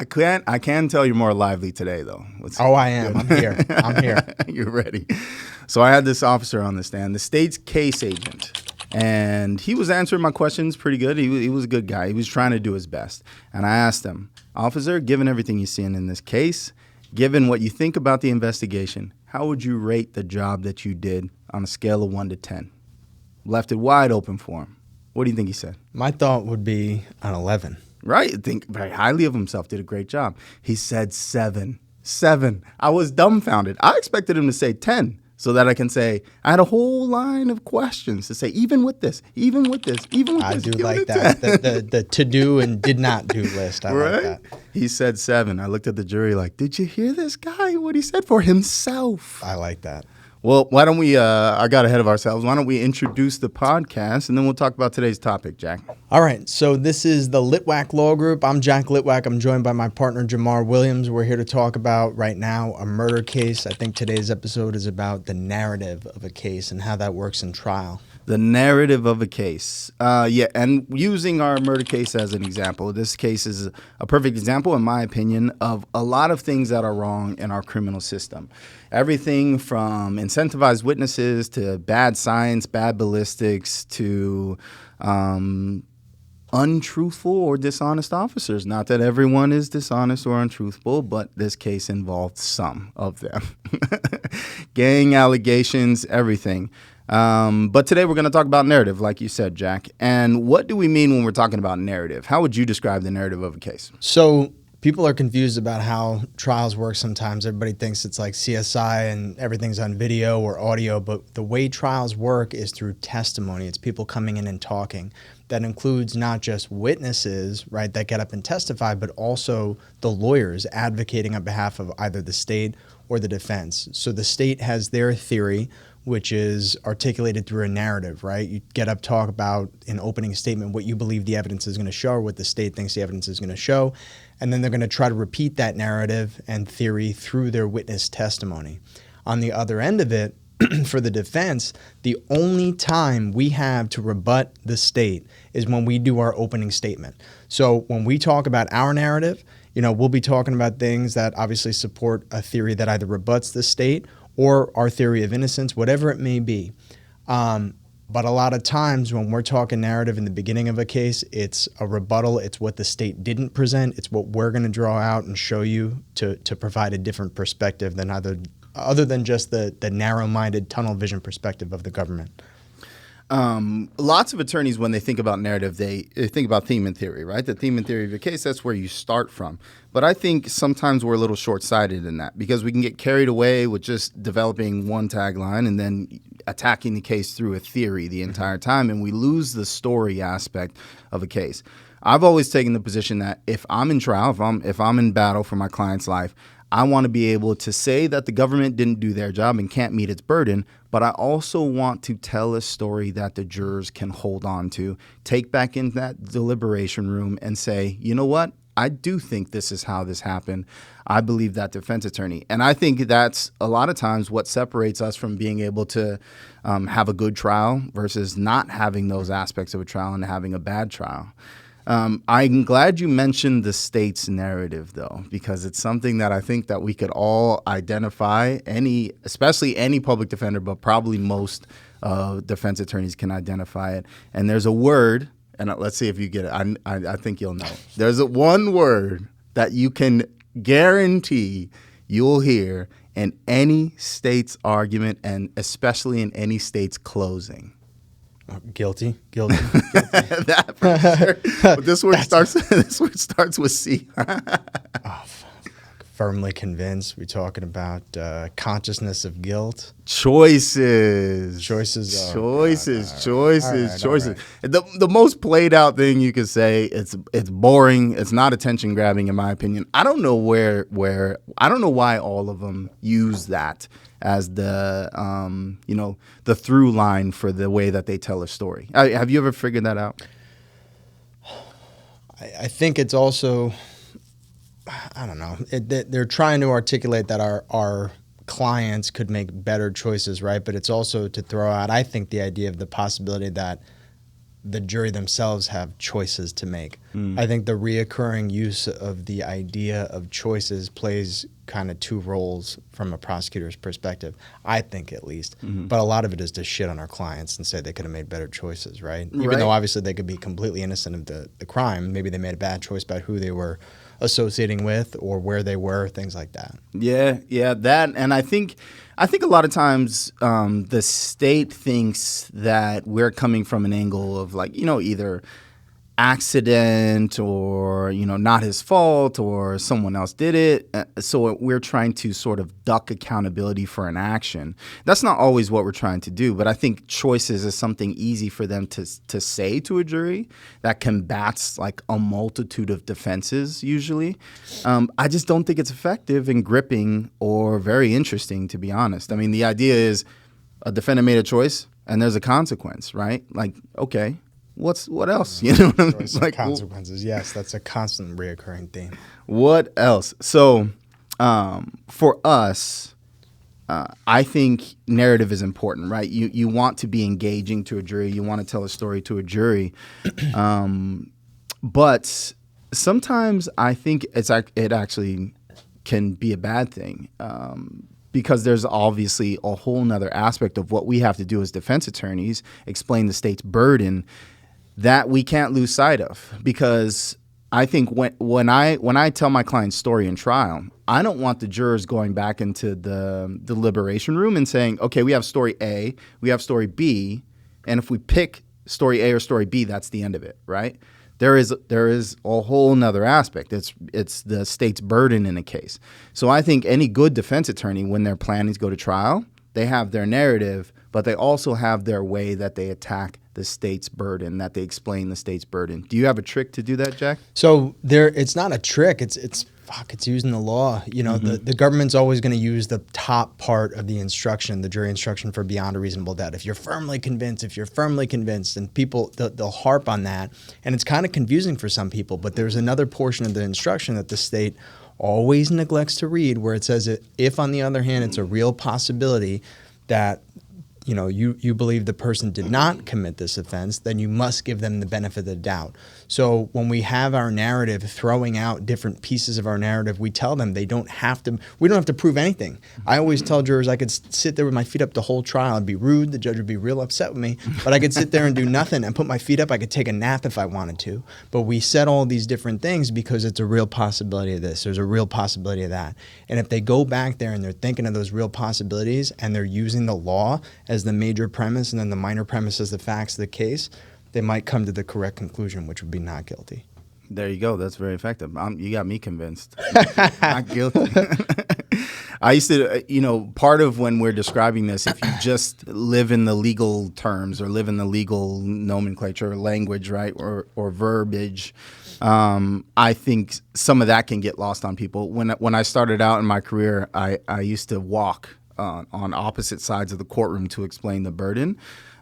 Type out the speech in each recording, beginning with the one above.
can tell you're more lively today, though. I am. I'm here. I'm here. You're ready. So I had this officer on the stand, the state's case agent, and he was answering my questions pretty good. He was a good guy. He was trying to do his best. And I asked him, officer, given everything you've seen in this case, given what you think about the investigation, how would you rate the job that you did on a scale of 1 to 10? Left it wide open for him. What do you think he said? My thought would be an 11. Right. Think very highly of himself. Did a great job. He said 7. 7. I was dumbfounded. I expected him to say 10 so that I can say, I had a whole line of questions to say, even with this, even with this, even with this. I do like that. The to-do and did not do list. I like that. He said 7. I looked at the jury like, did you hear this guy? What he said for himself. I like that. Well, why don't we, I got ahead of ourselves. Why don't we introduce the podcast and then we'll talk about today's topic, Jack. All right. So this is the Litwak Law Group. I'm Jack Litwak. I'm joined by my partner, Jamaar Williams. We're here to talk about right now a murder case. I think today's episode is about the narrative of a case and how that works in trial. The narrative of a case. And using our murder case as an example, this case is a perfect example, in my opinion, of a lot of things that are wrong in our criminal system. Everything from incentivized witnesses to bad science, bad ballistics, to untruthful or dishonest officers. Not that everyone is dishonest or untruthful, but this case involved some of them. Gang allegations, everything. But today we're going to talk about narrative, like you said, Jack. And what do we mean when we're talking about narrative? How would you describe the narrative of a case? So people are confused about how trials work sometimes. Everybody thinks it's like CSI and everything's on video or audio, but the way trials work is through testimony. It's people coming in and talking. That includes not just witnesses, right, that get up and testify, but also the lawyers advocating on behalf of either the state or the defense. So the state has their theory, which is articulated through a narrative, right? You get up, talk about an opening statement, what you believe the evidence is going to show or what the state thinks the evidence is going to show, and then they're going to try to repeat that narrative and theory through their witness testimony. On the other end of it, for the defense, the only time we have to rebut the state is when we do our opening statement. So when we talk about our narrative, we'll be talking about things that obviously support a theory that either rebuts the state or our theory of innocence, whatever it may be. But a lot of times when we're talking narrative in the beginning of a case, it's a rebuttal. It's what the state didn't present. It's what we're going to draw out and show you to provide a different perspective than other than just the narrow-minded tunnel vision perspective of the government. Lots of attorneys, when they think about narrative, they think about theme and theory, right? The theme and theory of your case, that's where you start from. But I think sometimes we're a little short-sighted in that because we can get carried away with just developing one tagline and then attacking the case through a theory the entire time, and we lose the story aspect of a case. I've always taken the position that if I'm in trial, if I'm in battle for my client's life, I want to be able to say that the government didn't do their job and can't meet its burden, but I also want to tell a story that the jurors can hold on to, take back in that deliberation room and say, you know what? I do think this is how this happened. I believe that defense attorney. And I think that's a lot of times what separates us from being able to have a good trial versus not having those aspects of a trial and having a bad trial. I'm glad you mentioned the state's narrative, though, because it's something that I think that we could all identify, especially any public defender, but probably most defense attorneys can identify it. And there's a word, and let's see if you get it. I think you'll know. There's one word that you can guarantee you'll hear in any state's argument, and especially in any state's closing. Guilty. That for sure. But this word starts with C. Firmly convinced. We're talking about consciousness of guilt. Choices. All right. The most played out thing you could say, it's boring. It's not attention grabbing, in my opinion. I don't know I don't know why all of them use that as the through line for the way that they tell a story. Have you ever figured that out? I think it's also, I don't know. They're trying to articulate that our clients could make better choices, right? But it's also to throw out, I think, the idea of the possibility that the jury themselves have choices to make. I think the reoccurring use of the idea of choices plays kind of two roles from a prosecutor's perspective, I think at least. But a lot of it is to shit on our clients and say they could have made better choices, right? Even though obviously they could be completely innocent of the crime. Maybe they made a bad choice about who they were associating with or where they were, things like that. Yeah, that. And I think a lot of times the state thinks that we're coming from an angle of like, either accident or, not his fault or someone else did it. So we're trying to sort of duck accountability for an action. That's not always what we're trying to do. But I think choices is something easy for them to say to a jury that combats like a multitude of defenses usually. I just don't think it's effective and gripping or very interesting, to be honest. I mean, the idea is a defendant made a choice and there's a consequence, right? Like, okay. What else? You know what I mean? Like consequences. Yes, that's a constant reoccurring theme. What else? So for us, I think narrative is important, right? You want to be engaging to a jury. You want to tell a story to a jury. But sometimes I think it actually can be a bad thing. Because there's obviously a whole nother aspect of what we have to do as defense attorneys, explain the state's burden, that we can't lose sight of. Because I think when I tell my client's story in trial, I don't want the jurors going back into the deliberation room and saying, okay, we have story A, we have story B, and if we pick story A or story B, that's the end of it, right? There is a whole nother aspect. It's the state's burden in a case. So I think any good defense attorney, when they're planning to go to trial, they have their narrative, but they also have their way that they attack the state's burden, that they explain the state's burden. Do you have a trick to do that, Jack? So it's not a trick. It's using the law. The government's always going to use the top part of the instruction, the jury instruction, for beyond a reasonable doubt. If you're firmly convinced, and people, they'll harp on that. And it's kind of confusing for some people, but there's another portion of the instruction that the state always neglects to read where it says, if on the other hand, it's a real possibility that you believe the person did not commit this offense, then you must give them the benefit of the doubt. So when we have our narrative, throwing out different pieces of our narrative, we tell them we don't have to prove anything. I always tell jurors I could sit there with my feet up the whole trial and be rude. The judge would be real upset with me, but I could sit there and do nothing and put my feet up. I could take a nap if I wanted to. But we said all these different things because it's a real possibility of this. There's a real possibility of that. And if they go back there and they're thinking of those real possibilities and they're using the law as the major premise and then the minor premise as the facts of the case, they might come to the correct conclusion, which would be not guilty. There you go. That's very effective. You got me convinced. Not guilty. I used to, part of when we're describing this, if you just live in the legal terms or live in the legal nomenclature or language, right, or verbiage, I think some of that can get lost on people. When I started out in my career, I used to walk on opposite sides of the courtroom to explain the burden.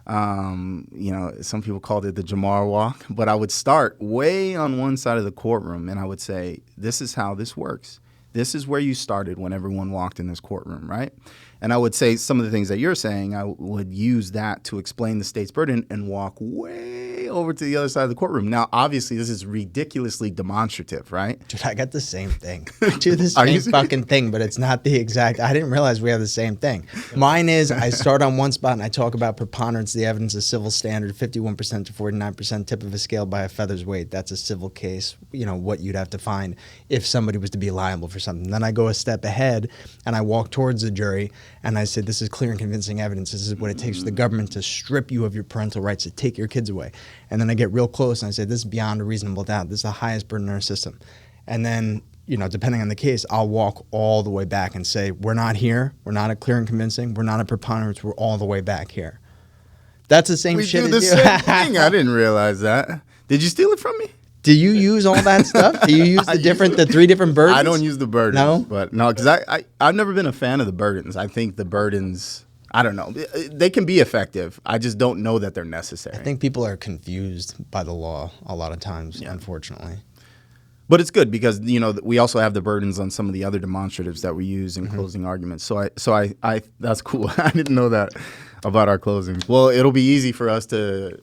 Some people called it the Jamaar walk, but I would start way on one side of the courtroom and I would say, this is how this works. This is where you started when everyone walked in this courtroom, right? And I would say some of the things that you're saying, I would use that to explain the state's burden and walk way over to the other side of the courtroom. Now, obviously, this is ridiculously demonstrative, right? Dude, I got the same thing. I do the same fucking thing, but it's not the exact. I didn't realize we have the same thing. Mine is I start on one spot and I talk about preponderance of the evidence, a civil standard, 51% to 49%, tip of a scale by a feather's weight. That's a civil case, what you'd have to find if somebody was to be liable for something. Then I go a step ahead and I walk towards the jury and I said, this is clear and convincing evidence. This is what it takes for the government to strip you of your parental rights, to take your kids away. And then I get real close and I say, this is beyond a reasonable doubt. This is the highest burden in our system. And then, depending on the case, I'll walk all the way back and say, we're not here. We're not at clear and convincing. We're not at preponderance. We're all the way back here. That's the same shit as you. We do the same thing. I didn't realize that. Did you steal it from me? Do you use all that stuff? Do you use the three different burdens? I don't use the burdens. No? But no, because I've never been a fan of the burdens. I think the burdens, I don't know. They can be effective. I just don't know that they're necessary. I think people are confused by the law a lot of times, unfortunately. But it's good because, we also have the burdens on some of the other demonstratives that we use in closing arguments. So I that's cool. I didn't know that about our closings. Well, it'll be easy for us to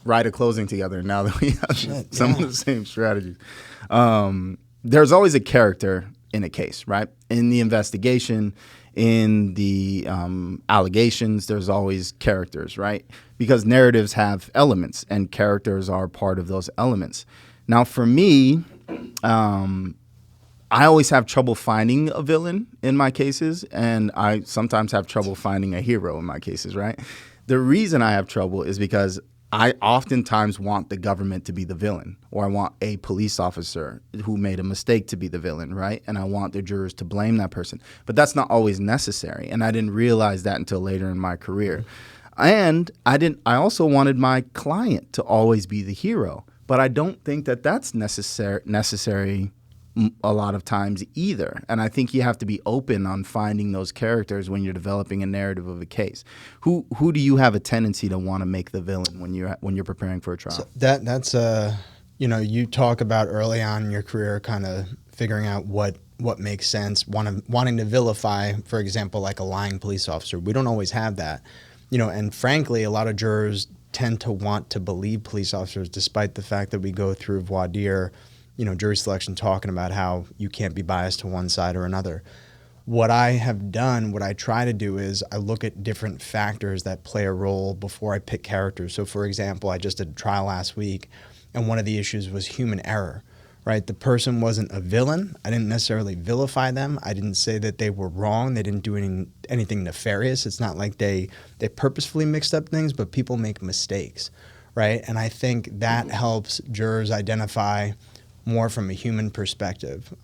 write a closing together now that we have some yeah. of the same strategies. There's always a character in a case, right? In the investigation, in the allegations, there's always characters, right? Because narratives have elements and characters are part of those elements. Now, for me, I always have trouble finding a villain in my cases, and I sometimes have trouble finding a hero in my cases, right? The reason I have trouble is because I oftentimes want the government to be the villain, or I want a police officer who made a mistake to be the villain, right? And I want the jurors to blame that person. But that's not always necessary, and I didn't realize that until later in my career. And I also wanted my client to always be the hero, but I don't think that that's necessary a lot of times either. And I think you have to be open on finding those characters when you're developing a narrative of a case. Who do you have a tendency to want to make the villain when you're preparing for a trial? So that's you talk about early on in your career kind of figuring out what makes sense, wanting to vilify, for example, like a lying police officer. We don't always have that. And frankly, a lot of jurors tend to want to believe police officers despite the fact that we go through voir dire, jury selection, talking about how you can't be biased to one side or another. What I try to do is I look at different factors that play a role before I pick characters. So for example, I just did a trial last week, and one of the issues was human error, right? The person wasn't a villain. I didn't necessarily vilify them. I didn't say that they were wrong. They didn't do anything nefarious. It's not like they purposefully mixed up things, but people make mistakes, right? And I think that helps jurors identify more from a human perspective.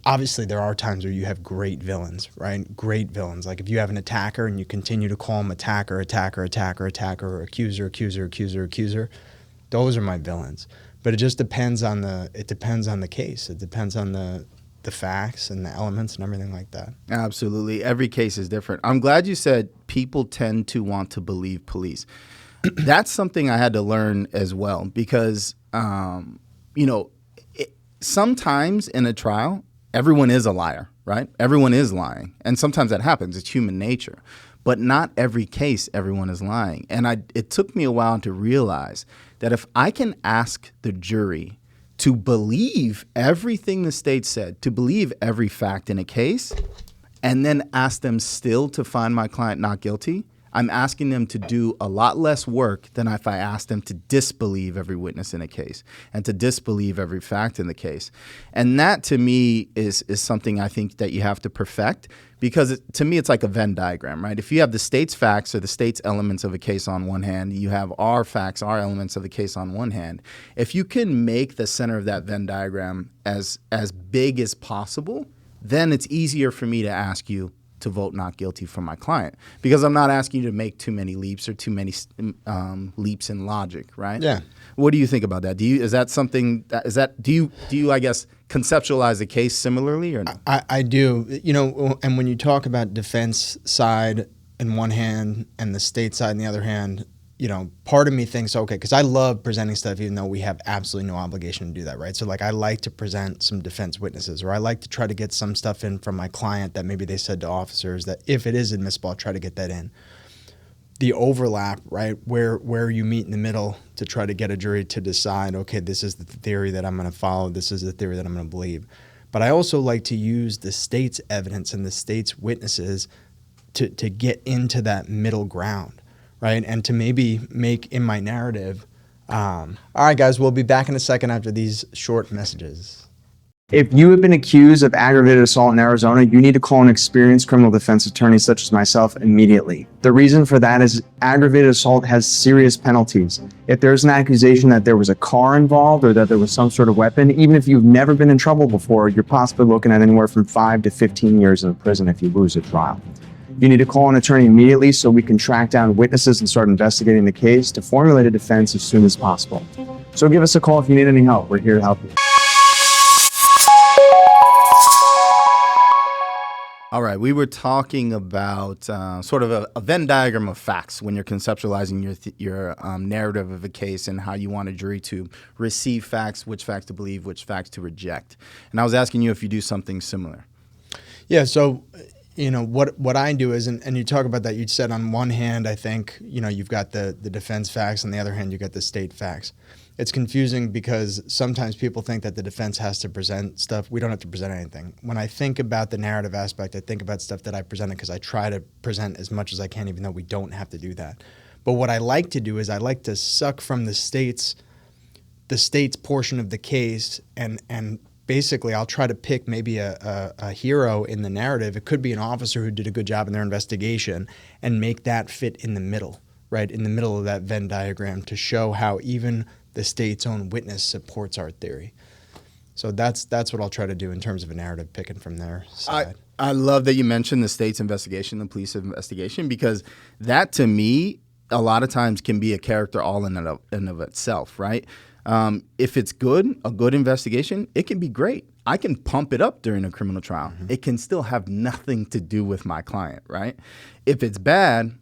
Obviously, there are times where you have great villains, right? Great villains. Like if you have an attacker and you continue to call him attacker, attacker, attacker, attacker, or accuser, accuser, accuser, accuser, those are my villains. But it just depends on the case. It depends on the facts and the elements and everything like that. Absolutely. Every case is different. I'm glad you said people tend to want to believe police. That's something I had to learn as well because sometimes in a trial, everyone is a liar, right? Everyone is lying. And sometimes that happens. It's human nature. But not every case, everyone is lying. And it took me a while to realize that if I can ask the jury to believe everything the state said, to believe every fact in a case, and then ask them still to find my client not guilty, I'm asking them to do a lot less work than if I asked them to disbelieve every witness in a case and to disbelieve every fact in the case. And that, to me, is something I think that you have to perfect because, to me, it's like a Venn diagram, right? If you have the state's facts or the state's elements of a case on one hand, you have our facts, our elements of the case on one hand. If you can make the center of that Venn diagram as big as possible, then it's easier for me to ask you to vote not guilty for my client because I'm not asking you to make too many leaps or too many leaps in logic, right? Yeah. What do you think about that? Do you I guess conceptualize the case similarly or no? I do. And when you talk about defense side in one hand and the state side in the other hand, part of me thinks, okay, because I love presenting stuff even though we have absolutely no obligation to do that, right? So like I like to present some defense witnesses or I like to try to get some stuff in from my client that maybe they said to officers that if it is admissible, I'll try to get that in. The overlap, right, where you meet in the middle to try to get a jury to decide, okay, this is the theory that I'm going to follow, this is the theory that I'm going to believe. But I also like to use the state's evidence and the state's witnesses to get into that middle ground. Right, and to maybe make in my narrative. All right, guys, we'll be back in a second after these short messages. If you have been accused of aggravated assault in Arizona, you need to call an experienced criminal defense attorney such as myself immediately. The reason for that is aggravated assault has serious penalties. If there's an accusation that there was a car involved or that there was some sort of weapon, even if you've never been in trouble before, you're possibly looking at anywhere from 5 to 15 years in prison if you lose a trial. You need to call an attorney immediately so we can track down witnesses and start investigating the case to formulate a defense as soon as possible. So give us a call if you need any help. We're here to help you. All right, we were talking about sort of a Venn diagram of facts when you're conceptualizing your narrative of a case and how you want a jury to receive facts, which facts to believe, which facts to reject. And I was asking you if you do something similar. Yeah, so what I do is, and you talk about that, you said on one hand, I think, you've got the defense facts, on the other hand, you got the state facts. It's confusing because sometimes people think that the defense has to present stuff. We don't have to present anything. When I think about the narrative aspect, I think about stuff that I presented because I try to present as much as I can, even though we don't have to do that. But what I like to do is I like to suck from the state's portion of the case, and basically I'll try to pick maybe a hero in the narrative. It could be an officer who did a good job in their investigation, and make that fit in the middle, right? In the middle of that Venn diagram, to show how even the state's own witness supports our theory. So that's what I'll try to do in terms of a narrative, picking from their side. I love that you mentioned the state's investigation, the police investigation, because that to me a lot of times can be a character all in and of itself, right? If it's good, a good investigation, it can be great. I can pump it up during a criminal trial. Mm-hmm. It can still have nothing to do with my client, right? If it's bad,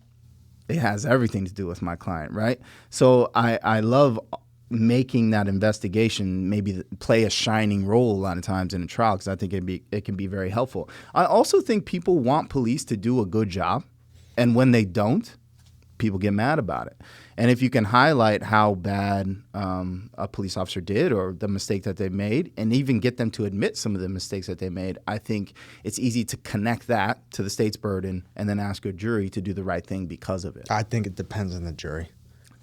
it has everything to do with my client, right? So I love making that investigation maybe play a shining role a lot of times in a trial, because I think it can be very helpful. I also think people want police to do a good job, and when they don't, people get mad about it. And if you can highlight how bad a police officer did, or the mistake that they made, and even get them to admit some of the mistakes that they made, I think it's easy to connect that to the state's burden and then ask a jury to do the right thing because of it. I think it depends on the jury.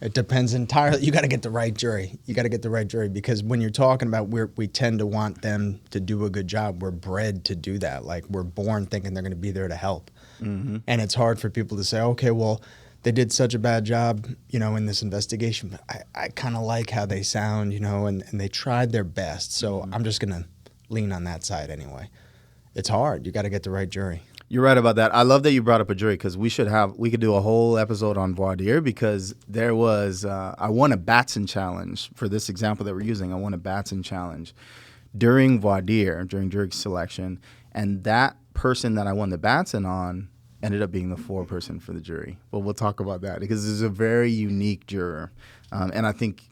It depends entirely. You got to get the right jury. You got to get the right jury, because when you're talking about, we tend to want them to do a good job. We're bred to do that. Like, we're born thinking they're going to be there to help. Mm-hmm. And it's hard for people to say, okay, well, they did such a bad job, in this investigation, but I kind of like how they sound, and they tried their best. So mm-hmm. I'm just going to lean on that side anyway. It's hard. You got to get the right jury. You're right about that. I love that you brought up a jury, because we could do a whole episode on voir dire, because there was, I won a Batson challenge for this example that we're using. I won a Batson challenge during voir dire, during jury selection. And that person that I won the Batson on ended up being the foreperson for the jury. But we'll talk about that, because this is a very unique juror. And I think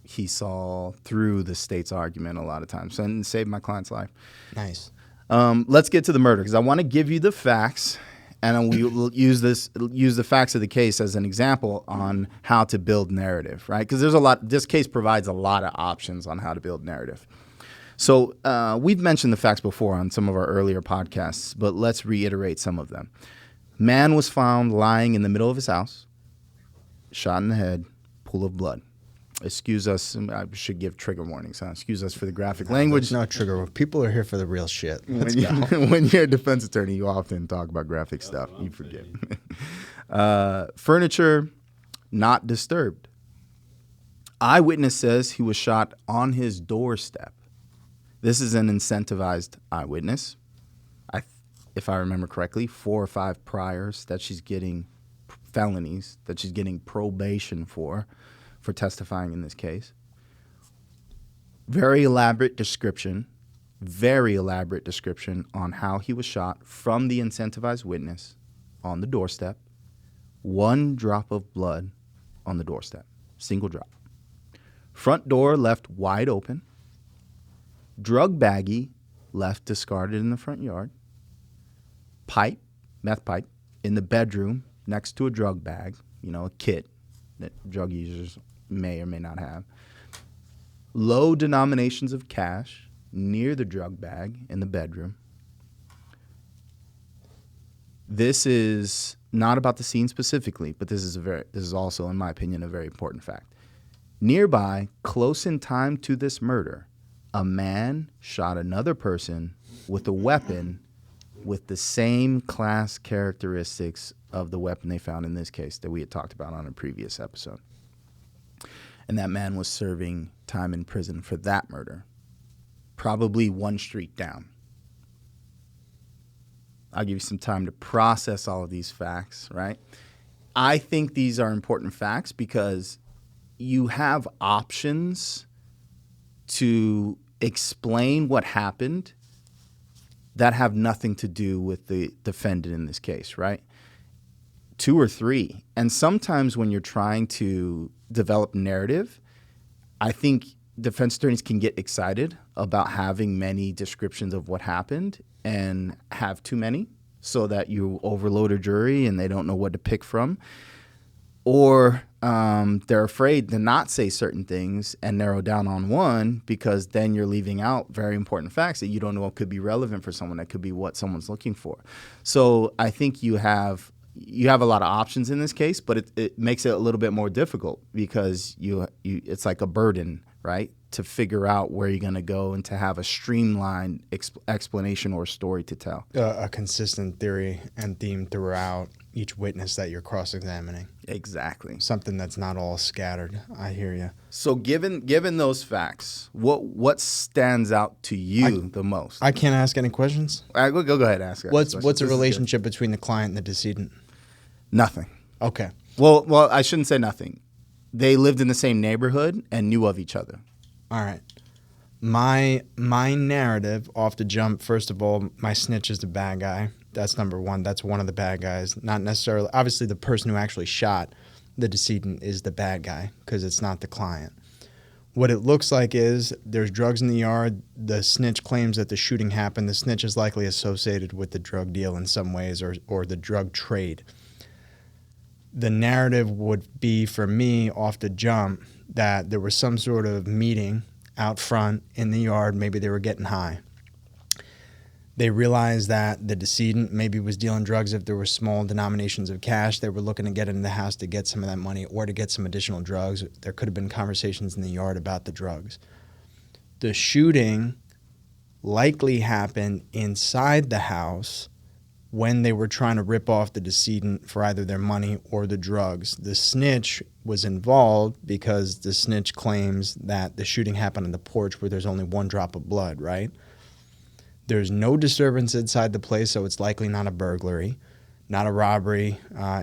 he saw through the state's argument a lot of times and saved my client's life. Nice. Let's get to the murder, because I want to give you the facts, and we'll use the facts of the case as an example on how to build narrative, right? Because this case provides a lot of options on how to build narrative. So we've mentioned the facts before on some of our earlier podcasts, but let's reiterate some of them. Man was found lying in the middle of his house, shot in the head, pool of blood. Excuse us, I should give trigger warnings. Excuse us for the graphic language. No trigger. People are here for the real shit. When you're a defense attorney, you often talk about graphic stuff. You forget. Furniture not disturbed. Eyewitness says he was shot on his doorstep. This is an incentivized eyewitness. If I remember correctly, 4 or 5 priors that she's getting, felonies that she's getting probation for testifying in this case. Very elaborate description on how he was shot from the incentivized witness on the doorstep. 1 drop of blood on the doorstep, single drop. Front door left wide open. Drug baggie left discarded in the front yard. Pipe, meth pipe, in the bedroom next to a drug bag, a kit that drug users may or may not have. Low denominations of cash near the drug bag in the bedroom. This is not about the scene specifically, but this is also, in my opinion, a very important fact. Nearby, close in time to this murder, a man shot another person with a weapon with the same class characteristics of the weapon they found in this case that we had talked about on a previous episode. And that man was serving time in prison for that murder, probably 1 street down. I'll give you some time to process all of these facts, right? I think these are important facts because you have options to explain what happened that have nothing to do with the defendant in this case, right? 2 or 3. And sometimes when you're trying to develop narrative, I think defense attorneys can get excited about having many descriptions of what happened and have too many. so that you overload a jury and they don't know what to pick from, or they're afraid to not say certain things and narrow down on one, because then you're leaving out very important facts that you don't know what could be relevant for someone, that could be what someone's looking for. So I think you have a lot of options in this case, but it makes it a little bit more difficult, because it's like a burden, right, to figure out where you're going to go and to have a streamlined explanation or story to tell. A consistent theory and theme throughout each witness that you're cross-examining. Exactly. Something that's not all scattered. I hear you. So given those facts, what stands out to you the most? I can't ask any questions. Go ahead and ask. What's a relationship between the client and the decedent? Nothing. Okay. Well, I shouldn't say nothing. They lived in the same neighborhood and knew of each other. All right. My narrative off the jump, first of all, my snitch is the bad guy. That's number one. That's one of the bad guys. Not necessarily, obviously the person who actually shot the decedent is the bad guy, because it's not the client. What it looks like is there's drugs in the yard. The snitch claims that the shooting happened. The snitch is likely associated with the drug deal in some ways, or the drug trade. The narrative would be, for me, off the jump, that there was some sort of meeting out front in the yard. Maybe they were getting high. They realized that the decedent maybe was dealing drugs. If there were small denominations of cash, they were looking to get into the house to get some of that money or to get some additional drugs. There could have been conversations in the yard about the drugs. The shooting likely happened inside the house when they were trying to rip off the decedent for either their money or the drugs. The snitch was involved because the snitch claims that the shooting happened on the porch where there's only one drop of blood, right? There's no disturbance inside the place, so it's likely not a burglary, not a robbery,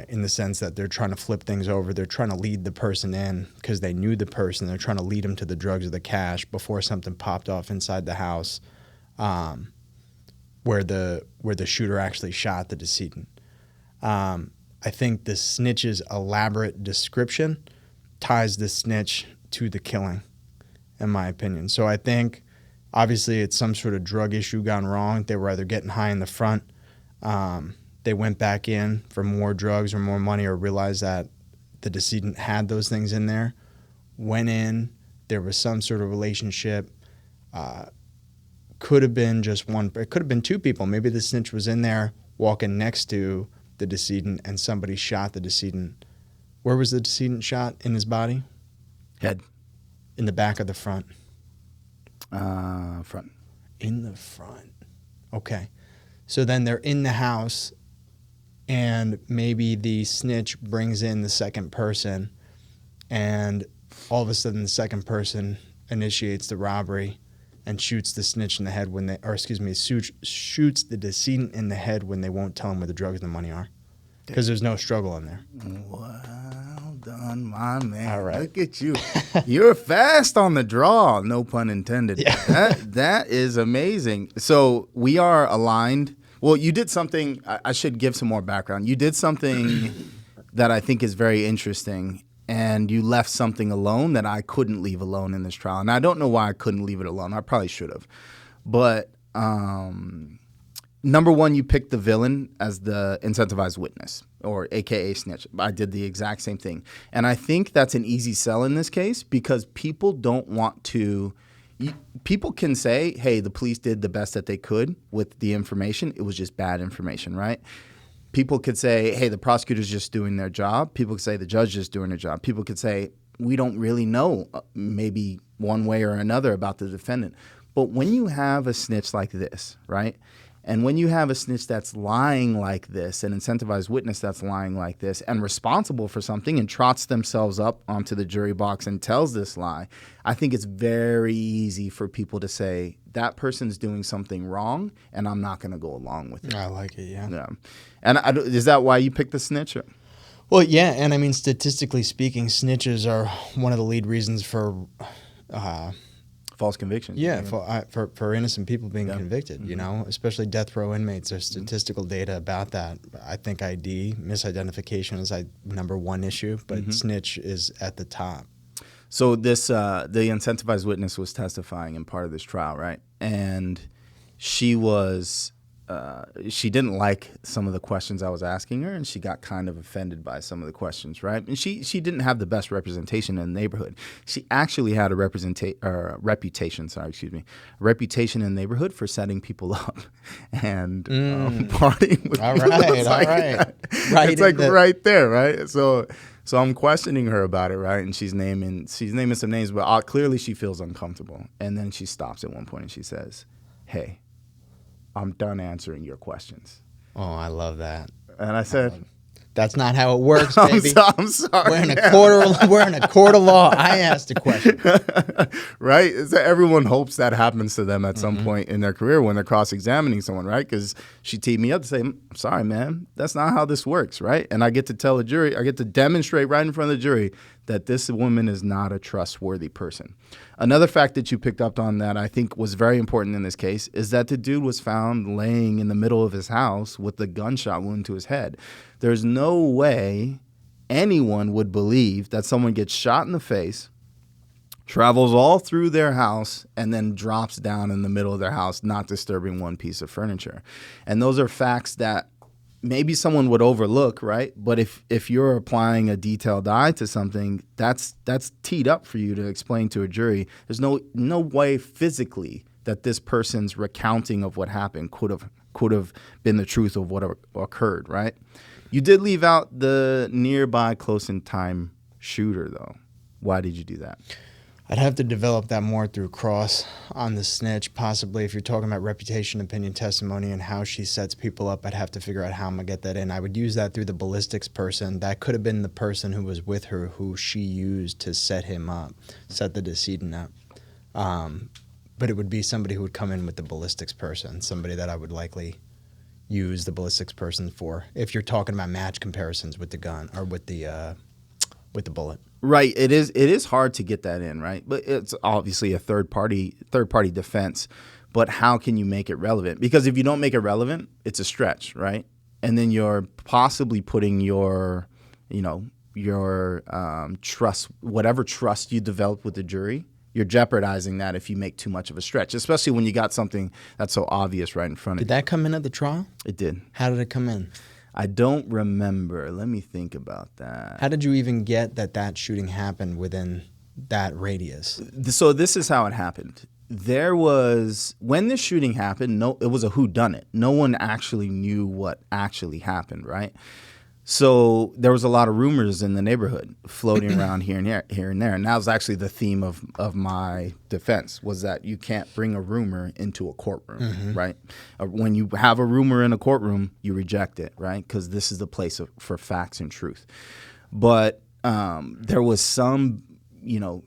in the sense that they're trying to flip things over. They're trying to lead the person in because they knew the person. They're trying to lead them to the drugs or the cash before something popped off inside the house, where the shooter actually shot the decedent. I think the snitch's elaborate description ties the snitch to the killing, in my opinion. So I think, obviously, it's some sort of drug issue gone wrong. They were either getting high in the front, they went back in for more drugs or more money, or realized that the decedent had those things in there, went in, there was some sort of relationship. Could have been just one, it could have been two people. Maybe the snitch was in there walking next to the decedent and somebody shot the decedent. Where was the decedent shot in his body? Head. In the back or the front? Front. In the front. Okay. So then they're in the house, and maybe the snitch brings in the second person, and all of a sudden the second person initiates the robbery and shoots the snitch in the head shoots the decedent in the head when they won't tell him where the drugs and the money are. Because there's no struggle in there. Well done, my man. All right. Look at you. You're fast on the draw, no pun intended. Yeah. That is amazing. So we are aligned. Well, you did something, I should give some more background. You did something that I think is very interesting, and you left something alone that I couldn't leave alone in this trial. And I don't know why I couldn't leave it alone. I probably should have. But number one, you picked the villain as the incentivized witness, or AKA snitch. I did the exact same thing. And I think that's an easy sell in this case, because people don't want to. People can say, hey, the police did the best that they could with the information. It was just bad information, right? People could say, hey, the prosecutor's just doing their job. People could say the judge is doing their job. People could say, we don't really know, maybe one way or another, about the defendant. But when you have a snitch like this, right, and when you have a snitch that's lying like this, an incentivized witness that's lying like this and responsible for something and trots themselves up onto the jury box and tells this lie, I think it's very easy for people to say, that person's doing something wrong and I'm not going to go along with it. I like it, yeah. And is that why you picked the snitch? Well, yeah, and I mean, statistically speaking, snitches are one of the lead reasons for false convictions. Yeah, for innocent people being convicted, you know, especially death row inmates. There's statistical data about that. I think ID, misidentification is number one issue, but snitch is at the top. So this, the incentivized witness was testifying in part of this trial, right? And she was she didn't like some of the questions I was asking her, and she got kind of offended by some of the questions, right? And she didn't have the best representation in the neighborhood. She actually had a reputation in the neighborhood for setting people up and partying with All people. right, It's all like, right. It's like right there, right? So I'm questioning her about it, right? And she's naming some names, but clearly she feels uncomfortable. And then she stops at one point and she says, "Hey, I'm done answering your questions." Oh, I love that. And I said, That's not how it works, baby. I'm sorry. We're in a court of law. I asked a question. Right? So everyone hopes that happens to them at some point in their career when they're cross-examining someone, right? Because she teed me up to say, "I'm sorry, man, that's not how this works," right? And I get to tell a jury, I get to demonstrate right in front of the jury that this woman is not a trustworthy person. Another fact that you picked up on that I think was very important in this case is that the dude was found laying in the middle of his house with a gunshot wound to his head. There's no way anyone would believe that someone gets shot in the face, travels all through their house, and then drops down in the middle of their house, not disturbing one piece of furniture. And those are facts that maybe someone would overlook, right? But if you're applying a detailed eye to something, that's teed up for you to explain to a jury. There's no way physically that this person's recounting of what happened could have been the truth of what occurred, right? You did leave out the nearby close in time shooter, though. Why did you do that? I'd have to develop that more through cross on the snitch, possibly. If you're talking about reputation, opinion, testimony, and how she sets people up, I'd have to figure out how I'm going to get that in. I would use that through the ballistics person. That could have been the person who was with her who she used to set him up, set the decedent up. But it would be somebody who would come in with the ballistics person, somebody that I would likely use the ballistics person for, if you're talking about match comparisons with the gun or with the bullet. Right. It is hard to get that in, right? But it's obviously a third party defense. But how can you make it relevant? Because if you don't make it relevant, it's a stretch, right? And then you're possibly putting your trust, whatever trust you develop with the jury, you're jeopardizing that if you make too much of a stretch, especially when you got something that's so obvious right in front of you. Did that come in at the trial? It did. How did it come in? I don't remember. Let me think about that. How did you even get that shooting happened within that radius? So this is how it happened. When this shooting happened, it was a whodunit. No one actually knew what actually happened, right? So there was a lot of rumors in the neighborhood floating around here and there. And that was actually the theme of my defense, was that you can't bring a rumor into a courtroom, right? When you have a rumor in a courtroom, you reject it, right? Because this is the place for facts and truth. But there was some,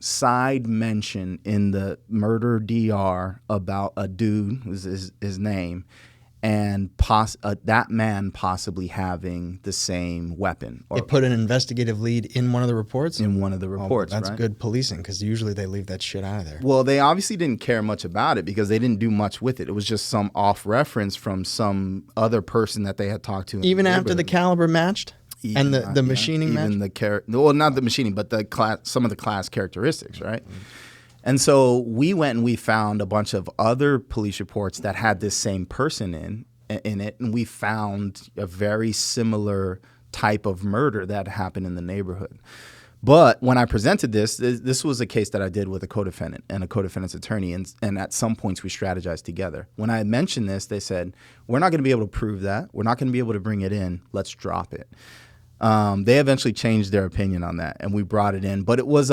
side mention in the murder DR about a dude, was his name, and that man possibly having the same weapon. It put an investigative lead in one of the reports? In one of the reports, that's right? good policing, because usually they leave that shit out of there. Well, they obviously didn't care much about it because they didn't do much with it. It was just some off reference from some other person that they had talked to. Even after the caliber matched? And the machining matched? Not the machining, but some of the class characteristics, right? Mm-hmm. And so we went and we found a bunch of other police reports that had this same person in it, and we found a very similar type of murder that happened in the neighborhood. But when I presented this was a case that I did with a co-defendant and a co-defendant's attorney, and at some points we strategized together. When I mentioned this, they said, "We're not going to be able to prove that. We're not going to be able to bring it in. Let's drop it." They eventually changed their opinion on that, and we brought it in. But it was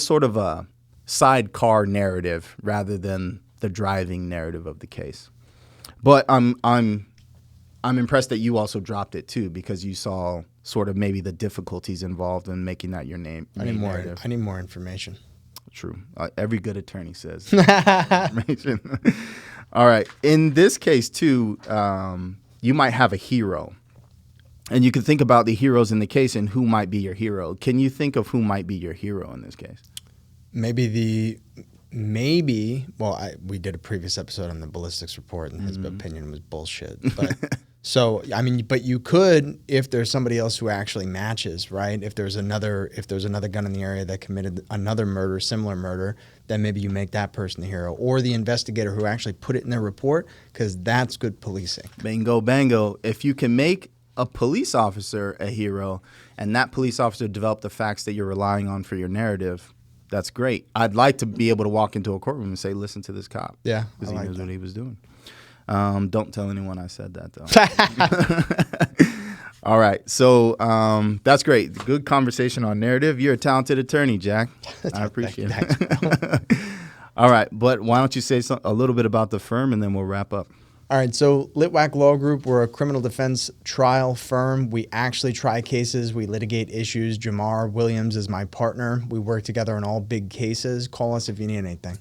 sort of a sidecar narrative rather than the driving narrative of the case. But I'm impressed that you also dropped it too, because you saw sort of maybe the difficulties involved in making that your name. I need more information. True. Every good attorney says information. All right. In this case too, you might have a hero. And you can think about the heroes in the case and who might be your hero. Can you think of who might be your hero in this case? We did a previous episode on the ballistics report, and his opinion was bullshit. But So, I mean, but you could, if there's somebody else who actually matches, right? If there's another gun in the area that committed another murder, similar murder, then maybe you make that person the hero, or the investigator who actually put it in their report, because that's good policing. Bingo, bango. If you can make a police officer a hero and that police officer develop the facts that you're relying on for your narrative, that's great. I'd like to be able to walk into a courtroom and say, listen to this cop. Yeah, because he like knows that. what he was doing. Don't tell anyone I said that, though. All right. So that's great. Good conversation on narrative. You're a talented attorney, Jack. I appreciate it. All right. But why don't you say a little bit about the firm, and then we'll wrap up. All right, so Litwak Law Group, we're a criminal defense trial firm. We actually try cases. We litigate issues. Jamaar Williams is my partner. We work together on all big cases. Call us if you need anything.